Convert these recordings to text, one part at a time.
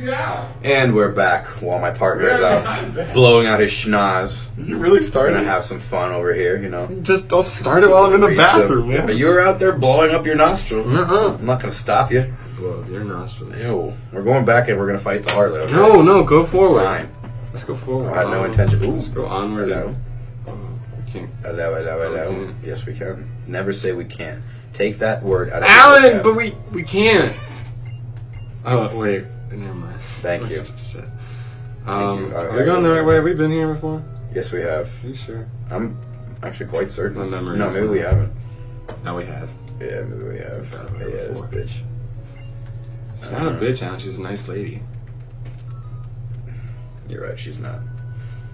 And we're back while my partner is out blowing out his schnoz. You really started? We're gonna have some fun over here, you know. Just don't start it while I'm in the bathroom, man. But you're out there blowing up your nostrils. Uh-uh. I'm not gonna stop you. Blow up your nostrils. Ew. We're going back and we're gonna fight the Harley. Okay? No, go forward. Fine. Let's go forward. I had no intention. Ooh. Let's go onward. Hello. We can't. Hello. Yes, we can. Never say we can't. Take that word out of Alan, but we can't. Oh, wait. Never mind. Thank you. Are we going the right way? Have we been here before? Yes, we have. Are you sure? I'm actually quite certain. My memory. No, maybe we haven't. No, we have. Yeah, maybe we have. Yeah, this bitch. She's not a bitch, Alan. She's a nice lady. You're right. She's not.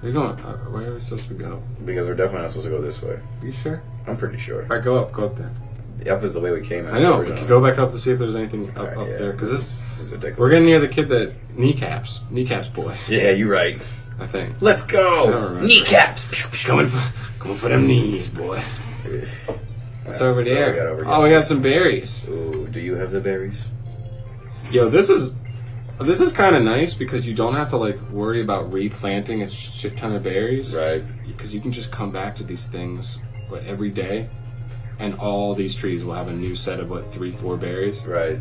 We're going. Where are we supposed to go? Because we're definitely not supposed to go this way. Are you sure? I'm pretty sure. All right, go up then. Up is the way we came in. I know. We could go back up to see if there's anything up there. Because this is ridiculous. We're getting near the kid that kneecaps boy. Yeah, you're right. I think. Let's go. Kneecaps. Coming for them knees, boy. What's over there? We got some berries. Ooh, do you have the berries? Yo, this is kind of nice because you don't have to like worry about replanting a shit ton of berries. Right. Because you can just come back to these things every day. And all these trees will have a new set of 3-4 berries. Right.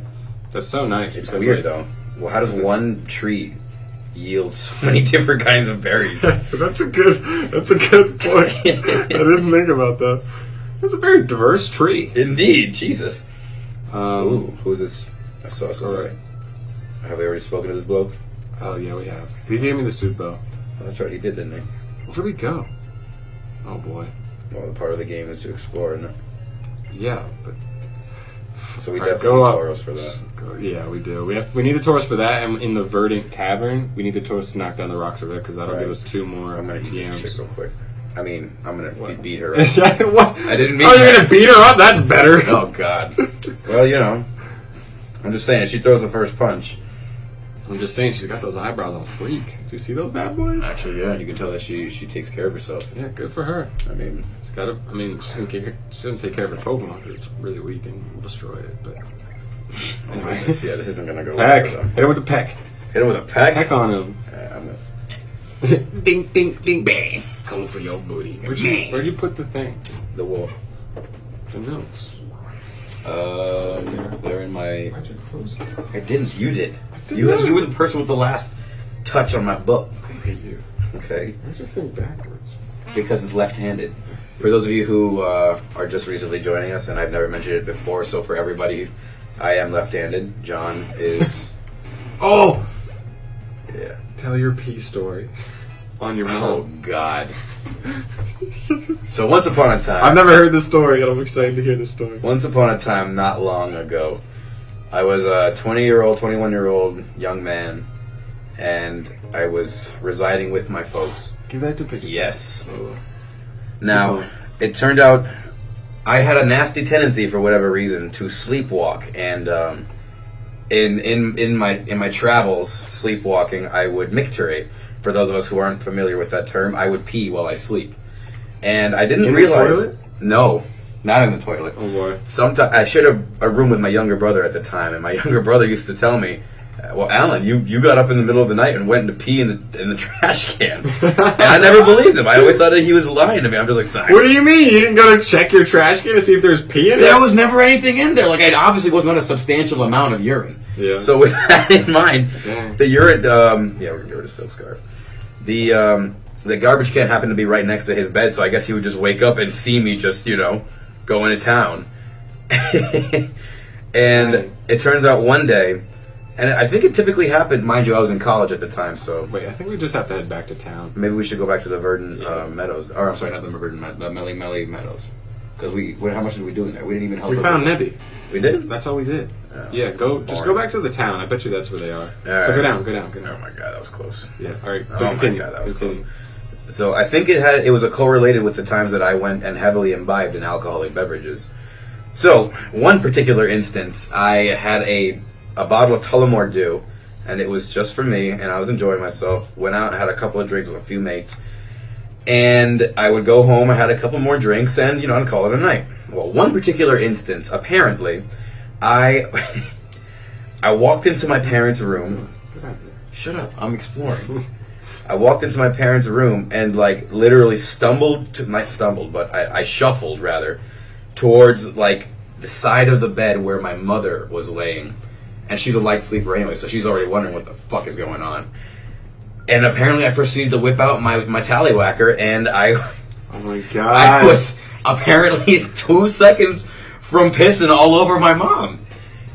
That's so nice. It's weird though. Well, how does one tree yield so many different kinds of berries? That's a good point. I didn't think about that. It's a very diverse tree. Indeed, Jesus. Ooh, who's this? I saw somebody. Have we already spoken to this bloke? Oh yeah, we have. He gave me the suit bow. Oh, that's right, he did, didn't he? Where did we go? Oh boy. Well, the part of the game is to explore, isn't it? Yeah, but so we definitely need Tauros for that. Yeah, we do. We need a Tauros for that, and in the Verdant Cavern, we need the Tauros to knock down the rocks over there because that'll give us 2 more. I'm gonna eat this chick real quick. I mean, I'm gonna beat her up. What? I didn't mean. Oh, you're gonna beat her up? That's better. Oh God. Well, you know, I'm just saying. She throws the first punch. I'm just saying, she's got those eyebrows on fleek. Do you see those bad boys? Actually, yeah, you can tell that she takes care of herself. Yeah, good for her. I mean, she doesn't take care of her Pokemon because it's really weak and will destroy it. But anyway, this isn't gonna go. Peck. Hit him with a peck. Hit him with a peck. Peck on him. Ding, ding, ding, bang. Coming for your booty. Where'd you put the thing? The wall. The notes. They're in my. Why'd you close it? I didn't. You did. You were the person with the last touch on my book. I hate you. Okay. I just think backwards. Because it's left-handed. For those of you who are just recently joining us, and I've never mentioned it before, so for everybody, I am left-handed. John is. Oh. Yeah. Tell your pee story. On your mom. Oh God. So once upon a time. I've never heard this story, and I'm excited to hear this story. Once upon a time, not long ago, I was a 21-year-old young man, and I was residing with my folks. Give that to picture. Yes. Oh. Now, it turned out I had a nasty tendency, for whatever reason, to sleepwalk, and in my travels, sleepwalking, I would micturate. For those of us who aren't familiar with that term, I would pee while I sleep. And I didn't realize... In the toilet? No, not in the toilet. Oh, boy. Sometimes I shared a room with my younger brother at the time, and my younger brother used to tell me, well, Alan, you got up in the middle of the night and went to pee in the trash can. And I never believed him. I always thought that he was lying to me. I'm just like, sorry. What do you mean? You didn't go to check your trash can to see if there's pee in it? There was never anything in there. Like, it obviously was not a substantial amount of urine. Yeah. So with that in mind, the urine, we're gonna get rid of silk scarf. The garbage can happened to be right next to his bed, so I guess he would just wake up and see me just, go into town. And it turns out one day, and I think it typically happened, mind you, I was in college at the time, so... Wait, I think we just have to head back to town. Maybe we should go back to the Verdant Meadows. Or, I'm sorry, not the Verdant Meadows, the Melemele Meadows. Because how much did we do in there? We didn't even help. We found Nebby. We did? That's all we did. Oh, yeah, go back to the town. I bet you that's where they are. All so right. go down. Oh my God, that was close. Yeah, alright. Oh my God, that was close. So I think it was correlated with the times that I went and heavily imbibed in alcoholic beverages. So, one particular instance, I had a bottle of Tullamore Dew, and it was just for me, and I was enjoying myself. Went out and had a couple of drinks with a few mates. And I would go home, I had a couple more drinks, and, I'd call it a night. Well, one particular instance, apparently, I walked into my parents' room, Get out of there. Shut up. I'm exploring. I walked into my parents' room and, like, literally I shuffled, rather, towards, like, the side of the bed where my mother was laying. And she's a light sleeper anyway, so she's already wondering what the fuck is going on. And apparently I proceeded to whip out my tallywhacker, and Oh my god. I was apparently 2 seconds from pissing all over my mom.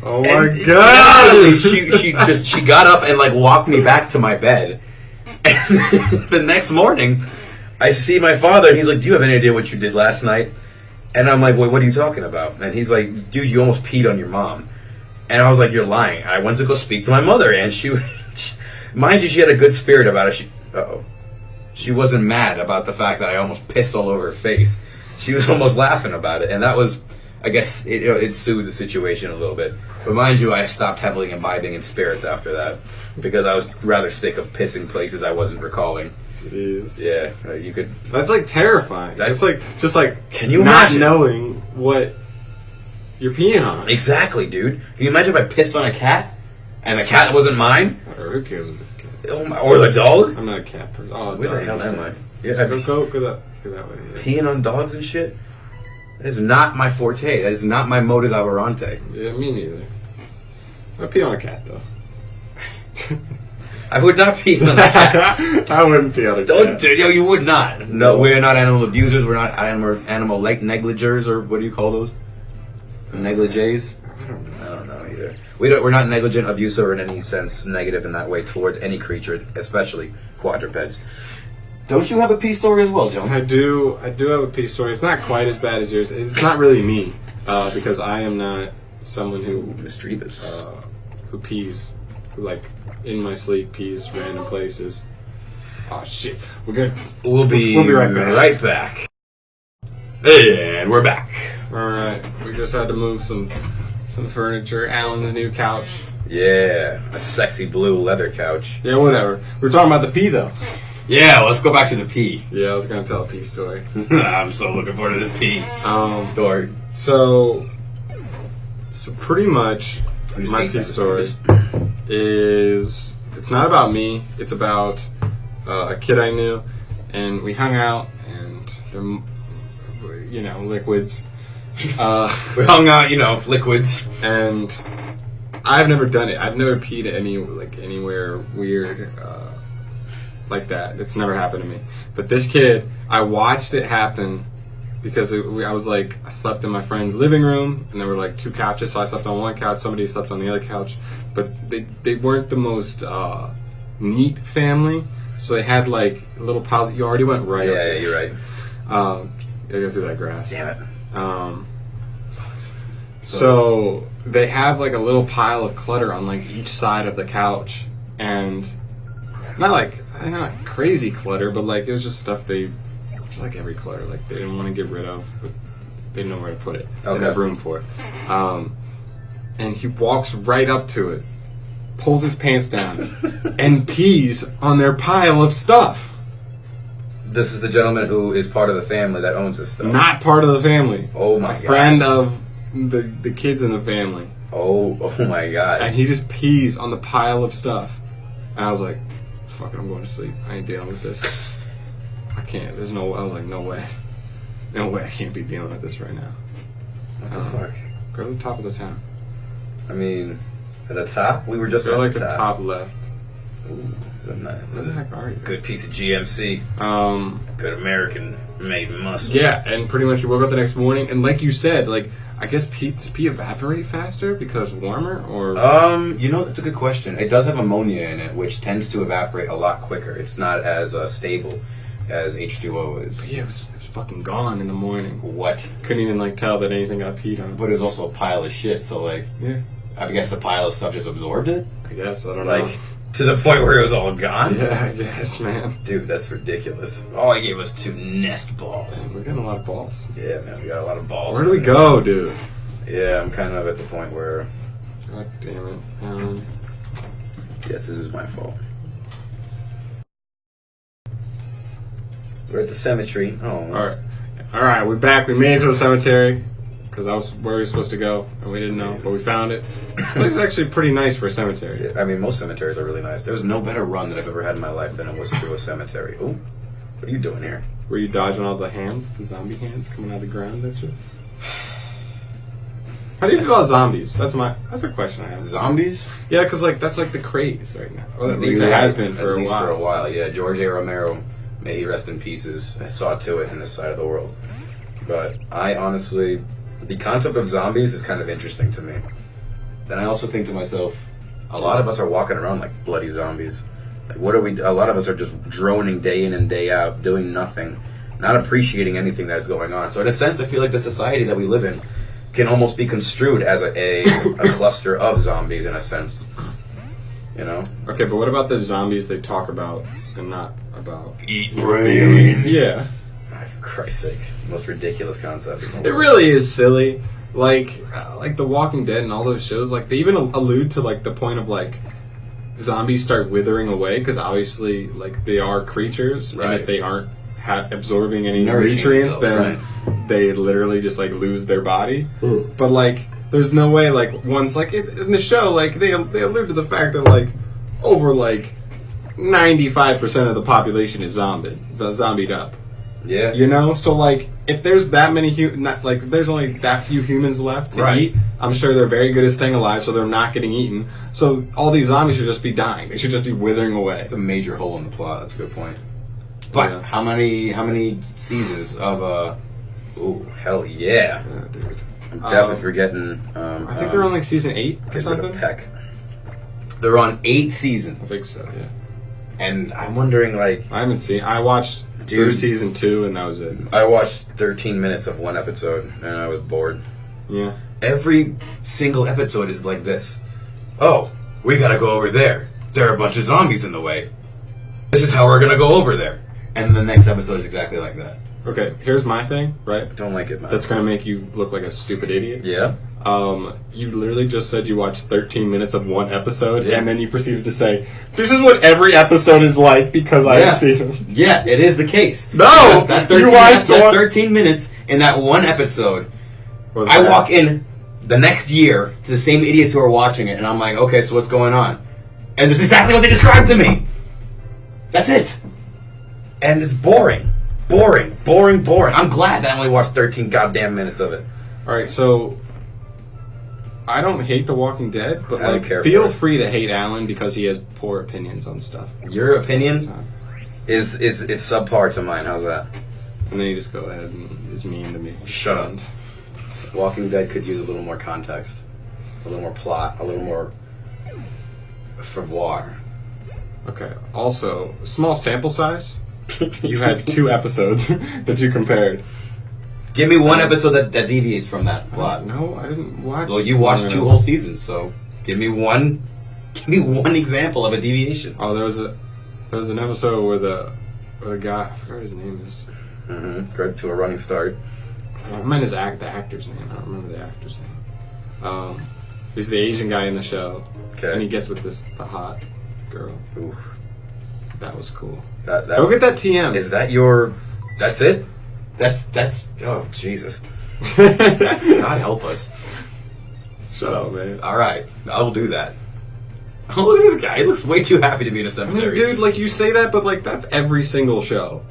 Oh my god! She got up and, like, walked me back to my bed. And the next morning, I see my father, and he's like, "Do you have any idea what you did last night?" And I'm like, "Well, what are you talking about?" And he's like, "Dude, you almost peed on your mom." And I was like, "You're lying." I went to go speak to my mother, and mind you, she had a good spirit about it. She wasn't mad about the fact that I almost pissed all over her face. She was almost laughing about it, and that was, I guess, it soothed the situation a little bit. But mind you, I stopped heavily imbibing in spirits after that, because I was rather sick of pissing places I wasn't recalling. Jeez. Yeah, you could. That's like terrifying. That's like just like Can you not imagine? knowing what you're peeing on. Exactly, dude. Can you imagine if I pissed on a cat, and the cat wasn't mine? Or who cares if it's a cat? Oh my, or the dog? I'm not a cat person. Oh, Where the hell am I? Yeah, go that way. Yeah. peeing on dogs and shit? That is not my forte. That is not my modus operandi. Yeah, me neither. I pee on a cat though. I would not pee on a cat. I wouldn't pee on a cat. Yo, you would not. No, we're not animal abusers. We're not animal negligers, or what do you call those? Negligees? I don't know either. We're not negligent, abusive, or in any sense negative in that way towards any creature, especially quadrupeds. Don't you have a pee story as well, John? I do have a pee story. It's not quite as bad as yours. It's not really me, because I am not someone who mischievous, who pees, who like in my sleep pees random places. Oh shit! We'll be right back. And we're back. All right, we just had to move some furniture. Alan's new couch. Yeah, a sexy blue leather couch. Yeah, whatever. We're talking about the pee though. Yeah, let's go back to the pee. Yeah, I was gonna tell a pee story. I'm so looking forward to this pee story. So pretty much my pee story is, it's not about me. It's about a kid I knew, and we hung out, and they're, liquids. We hung out, liquids. And I've never done it. I've never peed anywhere weird like that. It's never happened to me. But this kid, I watched it happen because I slept in my friend's living room, and there were like 2 couches, so I slept on one couch, somebody slept on the other couch. But they weren't the most neat family, so they had like little piles. You already went right. Yeah, you're right. I go through that grass. Damn it. So they have like a little pile of clutter on like each side of the couch, and not crazy clutter, but like it was just stuff like every clutter, like they didn't want to get rid of, but they didn't know where to put it. They didn't have room for it. And he walks right up to it, pulls his pants down, and pees on their pile of stuff. This is the gentleman who is part of the family that owns this stuff. Not part of the family. Oh my god. Friend of the kids in the family. Oh my god. And he just pees on the pile of stuff. And I was like, fuck it, I'm going to sleep. I ain't dealing with this. I can't. I was like, no way. No way I can't be dealing with this right now. What the fuck? Go to the top of the town. I mean, at the top? We were just Go at like the the top left. Ooh, Where the heck are you? good piece of GMC. Good American-made muscle. Yeah, and pretty much you woke up the next morning, and like you said, like, I guess does pee evaporate faster because it's warmer, or? That's a good question. It does have ammonia in it, which tends to evaporate a lot quicker. It's not as stable as H2O is. But yeah, it was fucking gone in the morning. What? Couldn't even tell that anything got peed on. But it was also a pile of shit, so yeah. I guess the pile of stuff just absorbed it? I guess, I don't know. To the point where it was all gone? Yeah, I guess, man. Dude, that's ridiculous. All I gave was 2 nest balls. We're getting a lot of balls. Yeah, man, we got a lot of balls. Where do we go, dude? Yeah, I'm kind of at the point where... God damn it. Yes, this is my fault. We're at the cemetery. Oh. Alright, we're back. We made it to the cemetery. because that was where we were supposed to go, and we didn't know, but we found it. This place is actually pretty nice for a cemetery. Yeah, I mean, most cemeteries are really nice. There was no better run that I've ever had in my life than it was through a cemetery. Ooh, what are you doing here? Were you dodging all the hands, the zombie hands coming out of the ground and shit? How do you feel about zombies? That's a question I have. Zombies? Yeah, because like that's like the craze right now. Well, at least it has been for a while. For a while, yeah. George A. Romero, may he rest in pieces, saw to it in this side of the world. But I honestly, the concept of zombies is kind of interesting to me. Then I also think to myself, a lot of us are walking around like bloody zombies. Like, what are we? A lot of us are just droning day in and day out, doing nothing, not appreciating anything that is going on. So in a sense, I feel like the society that we live in can almost be construed as a cluster of zombies in a sense. You know? Okay, but what about the zombies they talk about and not about? Eat brains. Yeah. For Christ's sake, most ridiculous concept. It really is silly. Like The Walking Dead and all those shows, like they even allude to like the point of like zombies start withering away because obviously like they are creatures, right. And if they aren't absorbing any Nourishing nutrients, themselves, then they literally just like lose their body. But like there's no way like once like in the show like they allude to the fact that like over like 95% of the population is zombied up. Yeah. You know, so like if there's that many there's only that few humans left to eat, I'm sure they're very good at staying alive, so they're not getting eaten. So all these zombies should just be dying. They should just be withering away. It's a major hole in the plot. That's a good point. But yeah. How many seasons of ooh, hell yeah. Yeah, dude. I'm definitely forgetting. I think they're on like season 8 or something. Peck. They're on 8 seasons. I think so, yeah. And I'm wondering, like, I watched through season 2, and that was it. I watched 13 minutes of one episode, and I was bored. Yeah. Every single episode is like this. Oh, we gotta go over there. There are a bunch of zombies in the way. This is how we're gonna go over there. And the next episode is exactly like that. Okay, here's my thing, right? I don't like it, man. That's gonna make you look like a stupid idiot. Yeah. You literally just said you watched 13 minutes of one episode, and then you proceeded to say, "This is what every episode is like because I haven't seen them." Yeah, it is the case. No, that 13 minutes in that one episode. I walk in the next year to the same idiots who are watching it, and I'm like, okay, so what's going on? And it's exactly what they described to me. That's it. And it's boring. Boring. I'm glad that I only watched 13 goddamn minutes of it. Alright, so I don't hate The Walking Dead, but like feel free to hate Alan because he has poor opinions on stuff. Your opinion is subpar to mine. How's that? And then you just go ahead and is mean to me. Shut up. Walking Dead could use a little more context, a little more plot, a little more voir. Okay. Also, small sample size. You had 2 episodes that you compared. Give me one episode that deviates from that plot. No, I didn't watch. Well, you watched 2 whole seasons, so give me one example of a deviation. Oh, there was an episode where the guy, I forgot what his name is. Good to a running start. I meant the actor's name. I don't remember the actor's name. He's the Asian guy in the show. Okay. And he gets with the hot girl. Oof. That was cool. Go get that TM. Is that your... That's it? That's... Oh, Jesus. God help us. Shut up, man. Alright, I'll do that. Oh, look at this guy. He looks way too happy to be in a cemetery. Dude, like, you say that, but, like, that's every single show.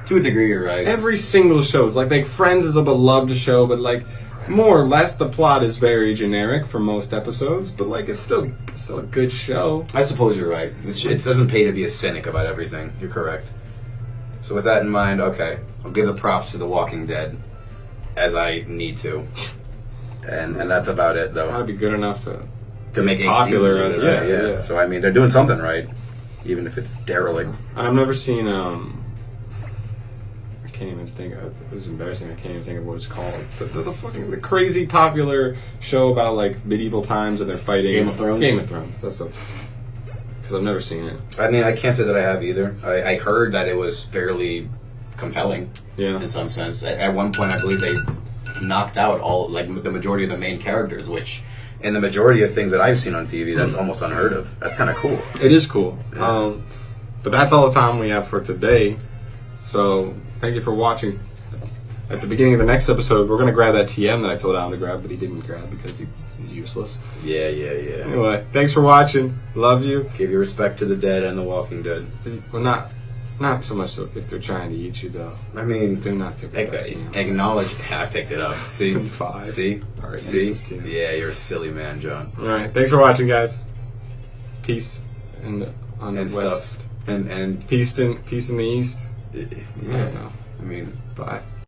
To a degree, you're right. Every single show. It's like Friends is a beloved show, but, like, more or less the plot is very generic for most episodes, but, like, it's still a good show. I suppose you're right. It doesn't pay to be a cynic about everything. You're correct. So with that in mind, okay, I'll give the props to The Walking Dead, as I need to. And that's about it, though. It's gotta be good enough to make it popular. Yeah. So, I mean, they're doing something right, even if it's derelict. I've never seen, I can't even think of it. This is embarrassing. I can't even think of what it's called. The crazy popular show about, like, medieval times and they're fighting. Game of Thrones? Game of Thrones. That's what... Because I've never seen it. I mean, I can't say that I have either. I heard that it was fairly compelling. Yeah. In some sense. At one point, I believe they knocked out the majority of the main characters, which, in the majority of things that I've seen on TV, that's almost unheard of. That's kind of cool. It is cool. Yeah. But that's all the time we have for today. So, thank you for watching. at the beginning of the next episode, we're going to grab that TM that I told Alan to grab, but he didn't grab because he's useless. Yeah. Anyway, thanks for watching. Love you. Give your respect to the dead and the Walking Dead. Well, not so much if they're trying to eat you, though. I mean, do not pick up that TM. Acknowledge I picked it up. See? 5. See? All right, See? Yeah, you're a silly man, John. All right, thanks for watching, guys. Peace on the west. And peace in the east. Yeah. I don't know. I mean, bye.